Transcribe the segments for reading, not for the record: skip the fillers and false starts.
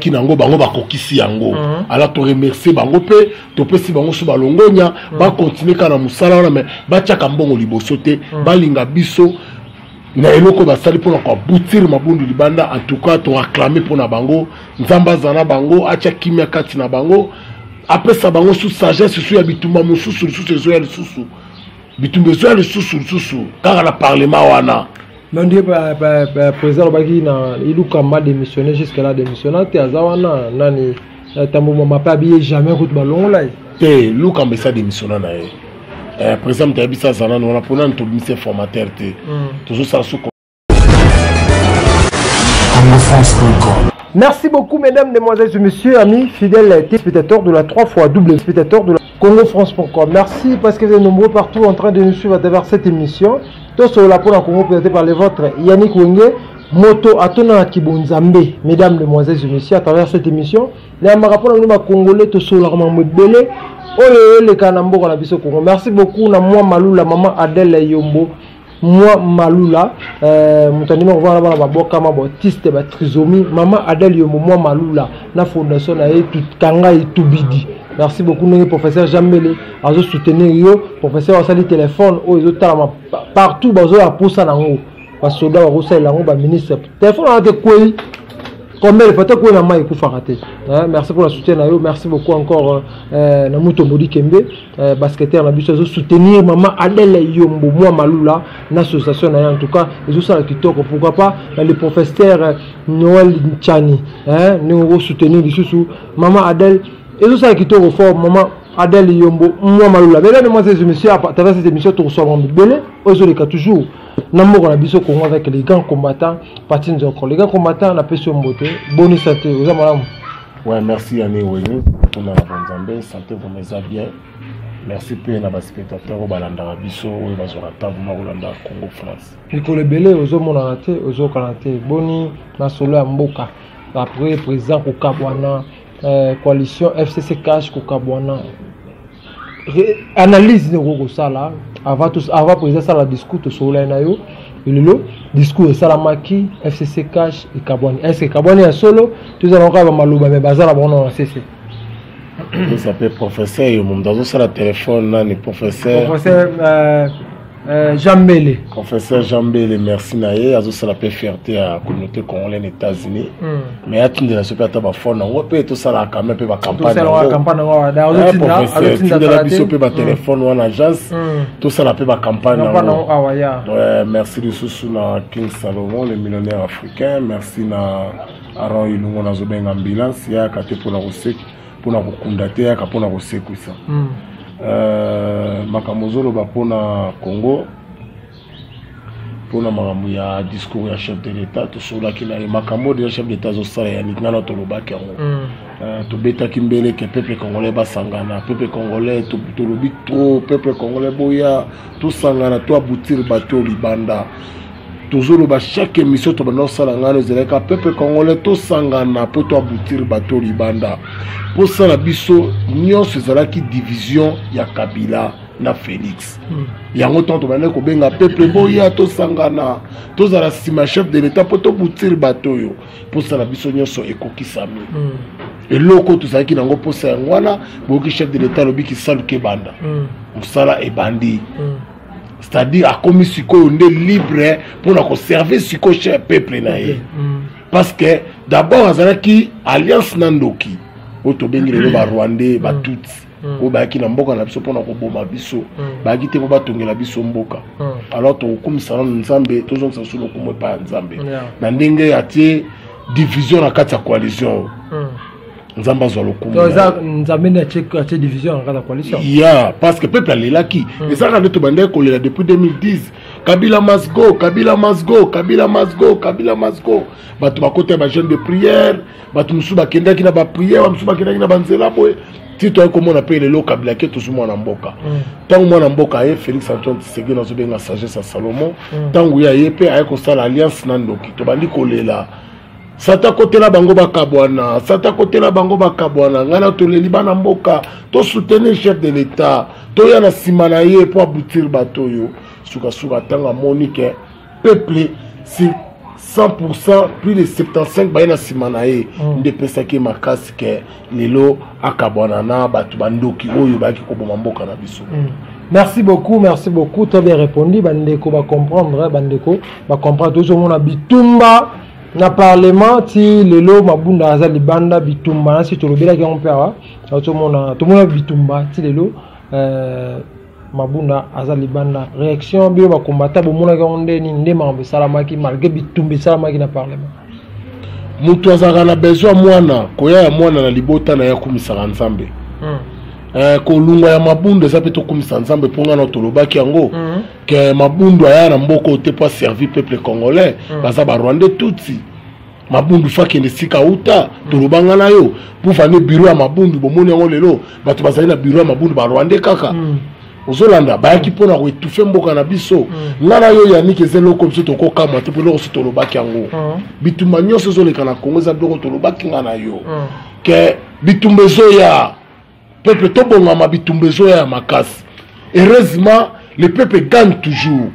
azalaki nango bango bakokisi yango ala to remercier bango pe to pesi bango so balongonya ba continuer kana musala wana mais ba tiaka mbongo liboso te balinga biso na eloko basali pona ko boutir mabundu libanda en tout cas to acclamer pona bango nzamba zana bango acha kimia kati na bango après ça bango sous sagesse sous ya bitumba mususu sous ya lisusu bitumba zo ya lisusu car la parlement wana mais ndiye président baki na ilukamba démissionner jusqu'à là démissionner te azawana nani tambo mama pas habillé jamais route balongo là te lukamba ça démissionner na ye président tabisa zana on a pona to ministre formateur te toujours ça sous. Merci beaucoup mesdames, mesdemoiselles et messieurs, amis fidèles téléspectateurs de la 3x spectateurs de la CongoFrance.com. Merci parce que vous êtes nombreux partout en train de nous suivre à travers cette émission. Tout sur la Pôle en Congo présenté par les vôtres Yannick Wenge, Moto Atona Kibonzambe. Mesdames, mesdemoiselles et messieurs, à travers cette émission, les Amarapona nous Congolais, tout sur leur maman Belé, Oye le Kanambo dans la Bisso Congo. Merci beaucoup, na moi Malou, la maman Adèle Yombo. Moi Malula mutanima kwa bana baboka mabotiste ba trisomie maman Adèle Yombo moi Malula na fondation na kanga itubidi. Merci beaucoup notre professeur Jamele azo soutenir yo professeur asali téléphone o ezo tala partout bazo ya posa nango ba soda ba rosa lango ba ministre téléphone a de quoi combien il faut que na mai kufa raté. Merci pour le soutien na yo, merci beaucoup encore na Muto Modi Kembe basketteur na biso azo soutenir maman Adèle Yombo moi Malula na association na en tout cas ils ont ça kitoko pourquoi pas le professeur Noël Nchani nous soutenir biso maman Adèle ils ont ça kitoko fort maman Adèle Yombo moi Malula. Mesdames et mesdemoiselles et messieurs, à travers cette émission tu reçois mon belé aux autres toujours Namoko na biso Congo avec les grands combattants Patin Zoko. Les grands combattants na peso mbote. Bonne santé. Vous avez madame. Ouais, merci Yannick Wenge. On a la bonne santé vous me bien. Merci peu na spectateurs au balanda biso ou bazora table Rolanda Congo France. Nicolas Belé ozo mona raté, ozo kanaté. Boni na solo ya mboka. Après président Kokabwana coalition FCC Cash Kokabwana. Analyse de Rogo Sala avant président ça la discours sur la nayo le discours ça la maki FCC Cash et Kabwani est-ce que Kabwani est solo tous allons avoir malouba mais bazala bon on cessé ça s'appelle professeur mon dans ça la téléphone là ni professeur Jambele. Professeur Jambele, merci naé. Azo ça la paix fierté à la communauté congolaise aux États-Unis. Mais à tout de la super table fond, on peut tout ça la campagne, peut campagne. Tout ça la campagne, professeur, tout de la biso peut téléphone ou en agence. Tout ça la peut campagne. Merci de sous na King Salomon, le millionnaire africain. Merci na Aaron Ilungo na Zobeng ambulance. Ya kate pour la recette, pour la recondate, ya pour la recette ça. Makamozolo bapona Congo pona makambo ya discours ya chef de l'état to sola ki na makambo de chef d'état zo sala ya ngana to lobaki yango to beta kimbele ke peuple congolais basangana peuple congolais to lobi trop peuple congolais boya to sangana to aboutir bato libanda toujours ba chaque émission to bana sala ngana zeleka peuple congolais to sangana po to aboutir bato libanda pour ça la biso nyonso ezalaki division ya Kabila na Félix yango tanto bana ko benga peuple boya to sangana to zala sima chef de l'état po to boutir bato yo pour ça la biso nyonso ekokisami et loko to zaki nango po ça ngwana boki chef de l'état lobi ki saluke banda musala e bandi c'est-à-dire à comme siko nde libre pour na conserver siko chez peuple na ye parce que d'abord azalaki alliance nandoki oto bengile ba Rwandais ba tutsi o ba ki na mboka na biso pona ko boma biso ba ki te ko ba tongela biso mboka alors to kumisa na nzambe to zonsa solo ko mo pa nzambe na ndenge ya tie division na kati ya coalition nzamba zo lokumu nzambe na tie division na kati ya coalition parce que peuple alelaki et ça quand to bande ko lela depuis 2010 Kabila must go, Kabila must go, Kabila must go, Kabila must go. Batu bakote ba jeune de prière, batu musu ba kenda ki na ba prière, musu ba kenda ki na ba nzela boy. Ti to ko mona pe lelo Kabila ke to sumo na mboka. Tangu mona mboka ye Félix Antoine Tshisekedi na zo benga sagesse à Salomon. Tangu ya ye pe ay ko sala alliance nandoki to bandi ko lela. Sata kote la bango bakabwana, sata kote la bango bakabwana, ngana to leli bana mboka, to soutenir chef de l'état, to ya na simana ye pour aboutir bato yo. Suka tanga monique peuple 100% plus de 75 bayena simanae ndepesaki makasi ke lelo akabwanana batu bandoki oyo baki koboma mboka na biso. Merci beaucoup, très bien répondu. Bandeko va comprendre, bandeko va comprendre tout ce monde a bitumba na parlement ti lelo mabunda azali banda bitumba na si to lobela ki on pera tout le monde a bitumba ti lelo mabunda azali banda réaction bio ba combattre bo mona ka onde ni ndema be salamaki malgré bitumba salamaki na parlement mutu azaka na besoin mwana koya ya mwana na libota na ya kumisaka nzambe kolunga ya mabunda eza pe tokumisa nzambe mponga na tolobaki yango ke mabundu aya na mboko te po servir peuple congolais baza barwande tutsi mabundu fakende sika uta tolobanga na yo pufane bureau ya mabundu bomoni yango lelo bato bazali na bureau ya mabundu barwande kaka ozolanda bayaki mpona koetufe mboka na biso nga na yo yaniki eza eloko biso tokokamwa te mpo eloko so tolobaki yango bitumba nyonso ezoleka na kongo eza biloko tolobaki nga na yo ke bitumba ezoya peuple tobongama bitumba ezoya ya makasi. Heureusement le peuple gagne toujours.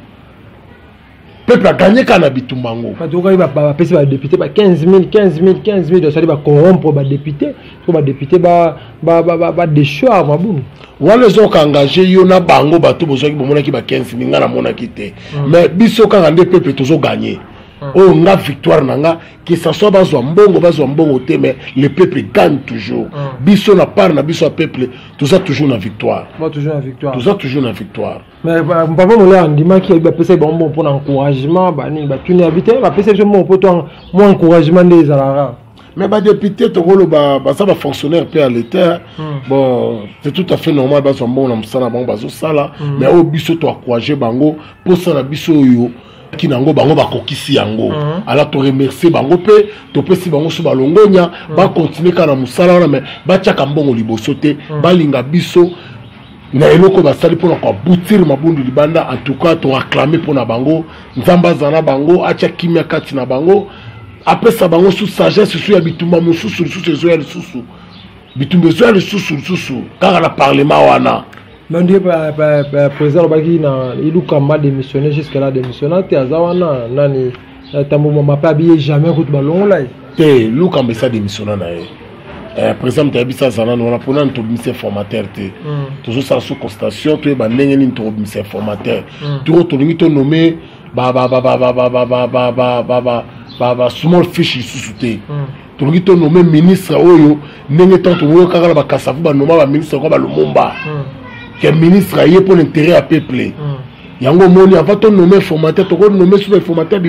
Peuple a gagné quand a bitumba ngo. Badoka ba pesi ba député ba 15 000 de sali ba corrompre ba député, ko ba député ba déchoir mabunu. Wale zo ka engagé yo na bango bato bozo ki bomona ki ba 15 000 ngana mona ki te. Mais biso ka ngande peuple tozo gagner. Oh, nga victoire nanga que ça soit bazwa mbongo te mais le peuple gagne toujours. Biso na part na biso peuple tout ça toujours na victoire. Toujours na victoire. Tout ça toujours na victoire. Mais papa mola ndima ki ba pesa bon pour encouragement ba ni ba tuni habiter ba pesa mo pour toi mo encouragement des alara. Mais ba député to rolo ba ça va fonctionnaire pe à l'état. Bon, c'est tout à fait normal ba so bon na msana bango bazo sala mais au biso to encourager bango pour ça na biso yo kinango bango bakokisi yango ala to remercier bango pe to pesi bango so balongonya ba continuer kana musala wana mais ba tiaka mbongo liboso te balinga biso na eloko basali pona ko boutir mabundu libanda en tout cas to acclamer pona bango nzamba zana bango atia kimia kati na bango après ça bango sous sagesse sous ya bitumba mususu sous ya lisusu bitumba zo ya lisusu car la parlement wana. Mais on dit que président Obaki il a quand même démissionné jusqu'à là démissionné tu as zawana nani tambo mama pas habillé jamais route ballon là te Luka mbesa démissionné na président tabisa zana on a pona to ministère formateur te toujours ça sous constatation to ba ndenge ni to ministère formateur to to lingi to nommé ba small fish sous-souté to lingi to nommé ministre oyo ndenge tanto wo kaka ba kasafu ba nomma ba ministre ko ba Lumumba que ministre aille pour l'intérêt à peuple. Yango moni avant ton nommer formateur, to nommer sous le formateur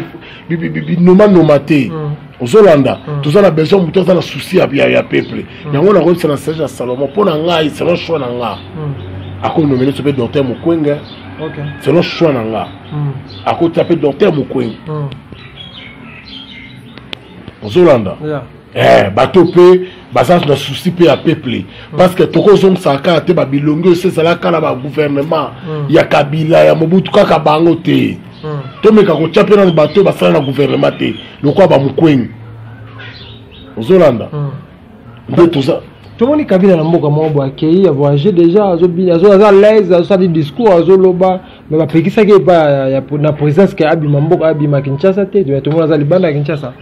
nomaté. Aux Hollanda, tout ça la besoin de tout ça la souci à peuple. Yango na rose na sage à Salomon pour na ngai c'est le choix na nga. Ako nommer ce docteur Mukwenga. OK. C'est le choix na nga. Ako taper docteur Mukwenga. Aux Hollanda. Bato pe basas na souci pe à peuple parce que toko zong saka te ba bilongo c'est ça la kala ba gouvernement ya Kabila ya Mobutu kaka bango te to meka ko chape na bato basala na gouvernement te lokwa ba Mukwenyi ozolanda nde tout ça tout le monde Kabila na mboka mo akei a voyager déjà azo l'aise azo di discours azo loba mais ba pekisa ke ba ya na présence ke abima mboka abima Kinshasa te tout le monde azali banda Kinshasa.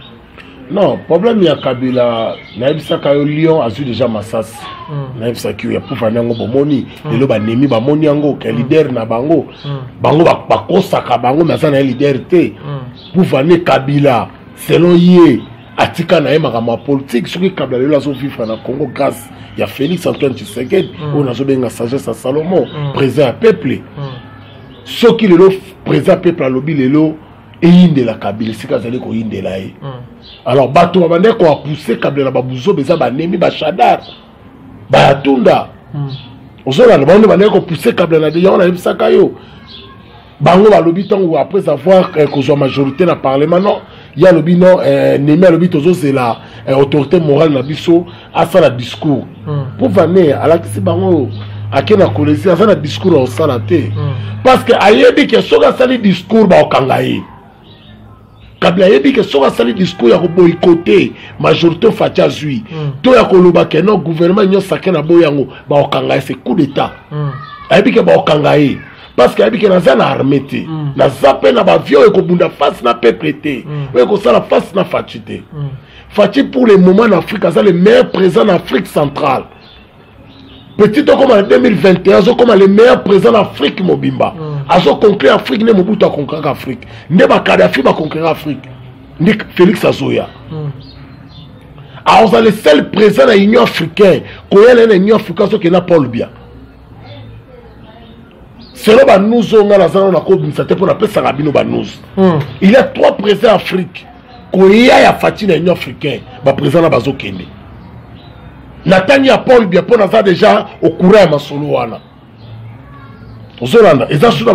Non, problème ya Kabila naibisaka yo Lyon azu déjà Massas naibisaki ya pouvoir nango bomoni lelo ba nemi ba moni yango ke leader na bango bango ba kosaka bango mais ça na leader te pouvoir ne Kabila selon ye atika na yema ma politique soki Kabila lelo azo vivre na Congo grâce ya Félix Antoine Tshisekedi on azo benga sagesse à Salomon président à peuple soki lelo président peuple a lobby lelo et inde la Kabila sika zali ko inde la e alors bato babande ko pousser Kabila ba buzo beza ba nemi ba shadar ba tunda ozola na bande bande ko pousser Kabila na de yona bisaka yo bango ba lobi tongo après avoir que soit majorité na parlement non il y a lobi non nemi lobi tozo c'est la autorité morale na biso a ça la discours pour venir à la kisi bango akena kolesi a ça la discours au salaté parce que ayebi que soga sali discours ba okangaye Kabila yebi que soga sali discours ya ko boycotter majorité fatia zui to ya koloba ke no gouvernement nyo sakena boyango ba okangaye c'est coup d'état ayebi que ba okangaye parce que ayebi ke naza na armée te naza mpe na baavion ekobunda face na peuple te oyo ekosala face na Faci te. Faci pour le moment en Afrique aza le meilleur président en Afrique centrale. Petit comme en 2021 comme le meilleur président en Afrique mobimba. Azo conquérir Afrique ne Mobutu a conquérir Afrique. Ne ba Kadhafi ba conquérir Afrique. Ni Félix Azoya. Alors le seul président de l'Union africaine qui est l'Union africaine c'est que na Paul Biya. Selon nous on a la zone na ko bisate pour appeler Sarabino Banous. Il y a 3 présidents d'Afrique. Qui ya Faci na Union africaine ba président na bazo kende. Natania Paul Biya pour naza déjà au courant ma solo wana. Ozolanda eza sous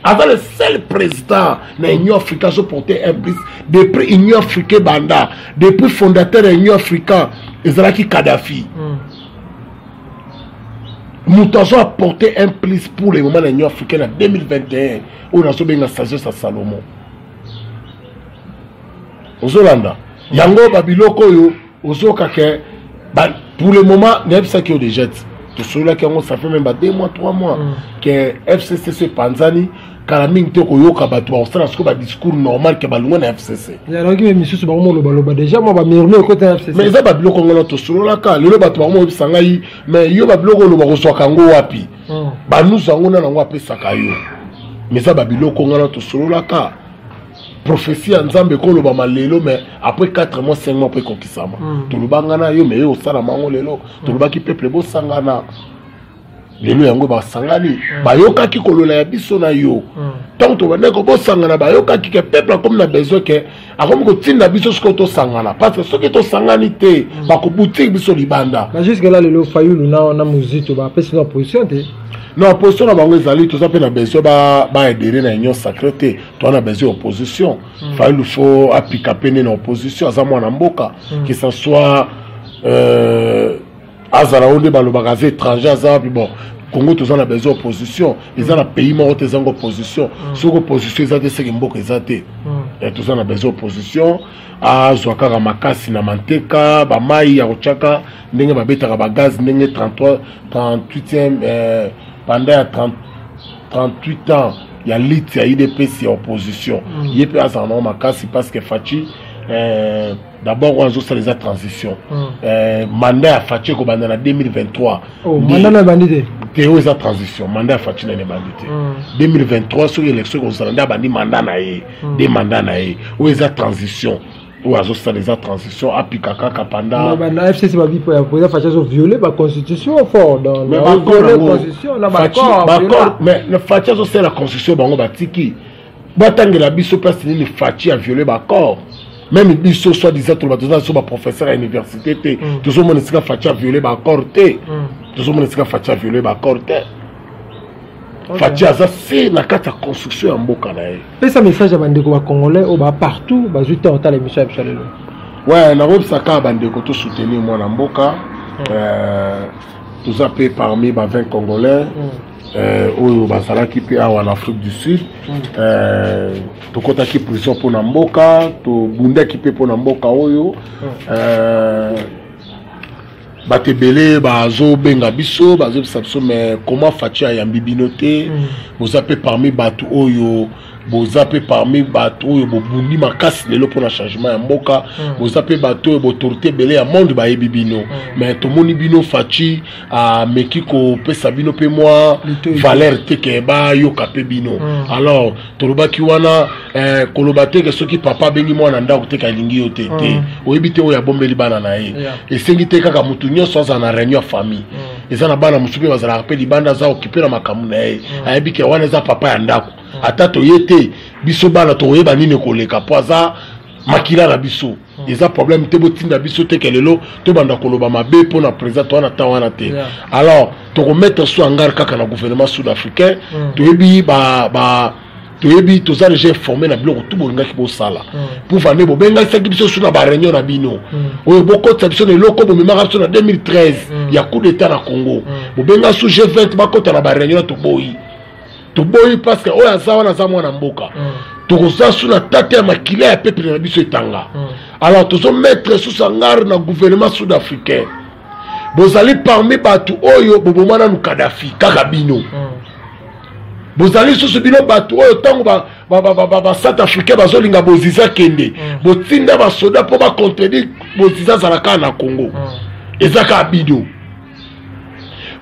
avant le seul président de l'Union africaine qui porté un plus depuis l'Union africaine banda depuis fondateur de l'Union africaine Ezalaki Kadhafi. Nous avons apporté un plus pour le moment de l'Union africaine en 2021 où nous avons bien sagesse à Salomon. Ozolanda yango babiloko yo ozoka ke pour le moment n'est pas qui déjà tout cela qui ça fait même 2 mois 3 mois que FCC Panzani Kalaming te ko yoka bato on sala ce discours normal que balunga na FCC. Ya la ki monsieur ba mo loba déjà moi ba mirle côté FCC. Mais ça ba biloko ngona to solo ka le bato ba mo bisangai mais yo ba biloko lo ba ko soka ngo wapi. Ba nous ngona na ngo apesa kayo. Mais ça ba biloko ngona to solo ka prophétie nzambe ko lo ba malelo mais après 4 mois 5 mois après kokisama. To lo bangana yo mais yo sala mango lelo to lo ba ki peuple bo sangana. Lelo yango ba sangani ba yoka ki kolola ya biso na yo tant to bane ko bo sangana ba yoka ki ke peuple comme na besoin ke akomi ko tinda biso sko to sangana parce que soki to sangani te ba ko boutique biso libanda ba jusque là lelo fayulu na muzito ba pesi na position te non position na bango ezali to zape na besoin ba aider na union sacrée te to na besoin opposition fayulu faut appliquer peine na opposition azamwa na mboka que ça soit Azara onde balobakaze étranger azara puis bon Congo tous on a besoin d'opposition ils ont un pays mort ils ont opposition sur opposition ils ont des segimboka ils ont et tous on a besoin d'opposition à Zwakara makasi na manteka ba mai ya ochaka ndenge ba betaka ba gaz ndenge 38e pendant 38 ans il y a lit ya IDPS opposition yepe azana makasi parce que Faci d'abord on a les transition mandat à Faci ko banda na 2023 mandat na bandité théo esa transition mandat à Faci na bandité 2023 sur élection ko sala bandi mandat na ye des mandats na ye ou esa transition ou azo ça les transition apika kaka pendant na FCC ba bipo ya président Faci a violé la constitution fort dans la constitution na ba accord mais le Faci a c'est la constitution bango batiki batangela biso place ni Faci a violé ba accord. Même biso soit disant tout le monde sur ma professeur à l'université tout le monde sika Faci a violé ba accord tout le monde sika Faci a violé ba accord Faci a c'est na kata construction en mboka na ye pesa message à bandeko ba congolais au ba partout ba juté en tal émission absolument ouais na rob saka bandeko to soutenir moi na mboka tous appelés parmi ba 20 congolais oyo bazalaki pe awa na Afrique du Sud tokotaki prison pour na mboka to bundaki pe pour na mboka oyo batebele bazo benga biso bazo biso mais comment Faci ayambi binote boza pe parmi batu oyo boza pe parmi batu oyo bobundi makasi lelo pour na changement ya mboka boza pe batu oyo autorité belé ya monde ba yebi bino mais to moni bino Faci a meki ko pesa bino pe moi valeur te ke ba yo kapé bino alors to lobaki wana koloba te ke soki papa bengi mwana ndako te ka lingi yo te oyebi te oyo ya bombeli bana na ye esengi te kaka mutu nyonso aza na réunion ya famille eza na bana musubi bazala pe libanda za occupé na makamu na ye ayebi ke wana eza papa ya ndako ata toyete biso bana toyeba nini koleka po aza makila na biso eza problème te botinda biso te kelelo to banda koloba mabe po na président to wana ta wana te alors to remettre sous hangar kaka na gouvernement sud-africain toyebi toyebi toza déjà informé na biloko tout bolingaki bosala pour vane bobengaki biso sous na ba réunion na bino oyo bokota biso na eloko bomemaka biso na 2013 ya coup d'état na Congo bobenga sous G20 bakota na ba réunion to boyi parce que oyo aza wana aza mwana mboka tokoza sous la tête ya makila ya peuple na biso etanga alors tozo mettre sous sangar na gouvernement sud-africain bozali parmi batu oyo bobomana nu Kadhafi kaka bino bozali susu bino bato oyo ntango basat africain bazolinga boziza kende botinda basoda mpo bacontredire boziza azalaka na congo eza kaka bino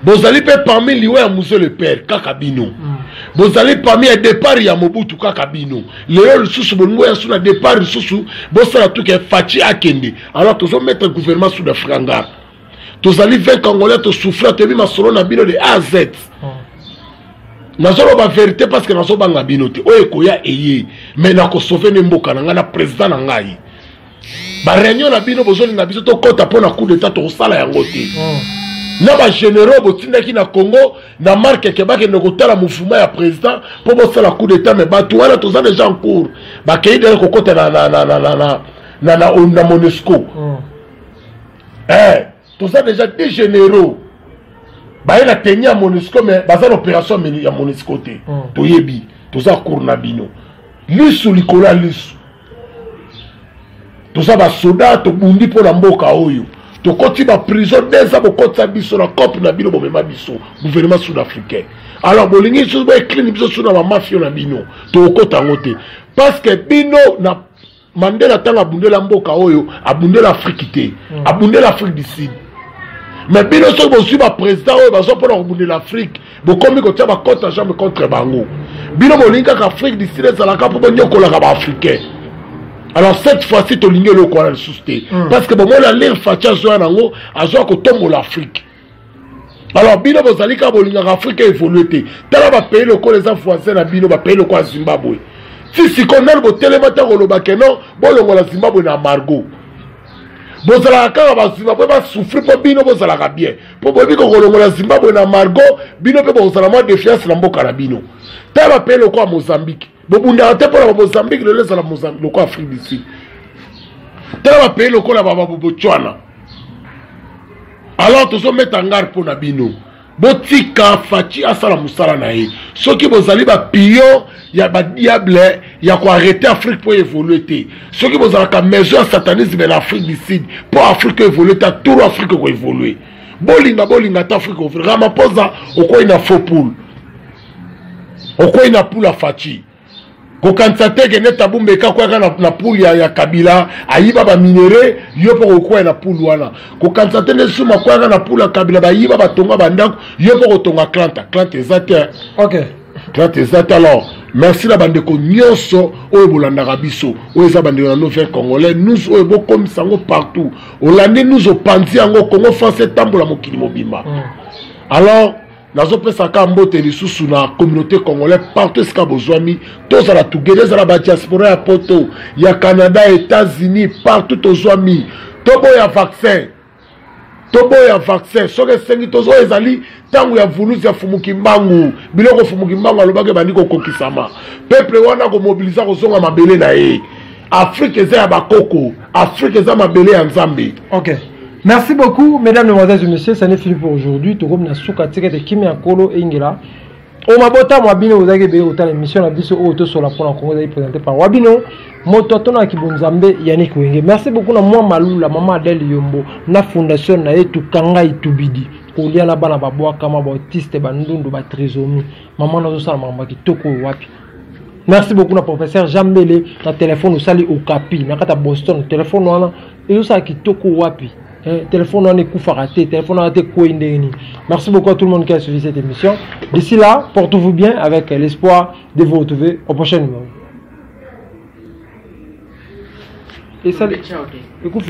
bozali mpe parmi liwa ya muze le père kaka bino bozali parmi ya départ ya mobutu kaka bino lelo lisusu bolingo ya suna départ lisusu bosala tuke faci akende alors tozomettre gouvernement sud-africain ngara tozali 20 congolais tosouffre toyebi masolo na bino de A à Z nazoloba vérité parce que nazobanga bino te oyo ekoya eye mais nakosauve ne mboka na ngai na président na ngai baréunion na bino bozolinga biso tokɔta mpo na coup d'état tokosala yango te na bagénéraux botindaki na congo na marke ke bakende kotala mouvement ya président mpo bosala coup d'état mais bato wana toza déjà en cours bakei dele kokɔta na monesco toza déjà des généraux baye na teni ya monesco mais baza na opération ya monesco te toyebi toza cour na bino lisu likolo ya lisu toza basoda tobundi mpo na mboka oyo tokoti baprison deza bokotisa biso na cope na bino bomema biso gouvernement sud-africain alors bolingi biso boeklini biso so na bamafio na bino tokokota yango te parce que bino na mandela ntango abundela mboka oyo abundela afrique te abundela afrique du sud mais bino soki bozwi baprésident oyo bazo mpona kobundela afrique bokomi kotia bakota jambe contre bango bino bolingi kaka afrique du sud ezalaka mpo bonyokolaka baafricain alors cette fois-ci tolingi eloko wana lisusu te parce que bomona lire faci azoya nango azoya kotombola afrique alors bino bozali kaka bolingaka afrique évolue te tala bapays lokola eza voisin na bino bapays lokola zimbabwe si sikoyo nani botelema ntango olobake non bolongola zimbabwe na margo bozalaka kaka bazimbabwe basouffri mpo bino bozalaka bien mpo boyebi kokolongola zimbabwe na margo bino mpe bozala mwa défiance na mboka na bino tala bapays lokola mozambique bobundaka te mpona bamozambique lelo ezala lokola afrique du sud tala bapays lokola babotswana alors tozometa ngare mpo na bino botika faci asala mosala na ye soki bozali bapion ya badiable ya koarrete afrique mpo évolue te soki bozalaka maison ya satanisme na afrique du sud mpo afrique évolue te aturu afrique koévolue bolinga ta afrique koévolue ramaphosa okwei na faux poule okwei na poule ya faci kokanisa te kende tabumbeka kwaka na poule ya kabila ayiba baminere yo mpo kokwea na poule wana kokanisa te nde suma kwaka na poule ya kabila bayiba batonga bandako yo mpo kotonga klante eza te klante eza te alors merci na bandeko nyonso oyo bolandaka biso oyo eza bandeko na nouvelle congolais nous oyo bokomisa yango partout olandi nous opanzi yango congo france etambola mokili mobimba alors nazopesaka mbote lisusu na communauté congolaise partout esika bozwami tozala together ezala badiaspora ya poto ya canada états-unis partout tozwami toboya vaccin soki esengi tozoyo ezali ntango ya vulusi ya fumuki mbangu biloko fumuki mbangu alobaki ebandi kokokisama peuple wana komobiliza kozonga mabele na ye afrique eza ya bakoko afrique eza mabele ya nzambe Merci beaucoup, mesdames, mesdemoiselles et messieurs. Ça n'est fini pour aujourd'hui. Tout comme Nasuka Tigre de Kimi Akolo et Ingela. Au Mabota, Wabino, vous avez béni autant l'émission, la biso auto sur la première Congo, présentée par Wabino, Mototona Kibunzambe, Yannick Wenge. Merci beaucoup à moi, Malou, la maman Adèle Yombo, la fondation Naetu Kanga Itubidi. Olia na bana baboa kama bautiste bandundu ba trésorerie. Maman nazo sala mama kitoko wapi. Merci beaucoup na professeur Jambele, na téléphone osali au Kapi, na kata Boston, téléphone wana, et ça kitoko wapi. Téléphone on est raté, téléphone on a été coindéni. Merci beaucoup à tout le monde qui a suivi cette émission. D'ici là, portez-vous bien avec l'espoir de vous retrouver au prochain numéro. Et salut. Écoute,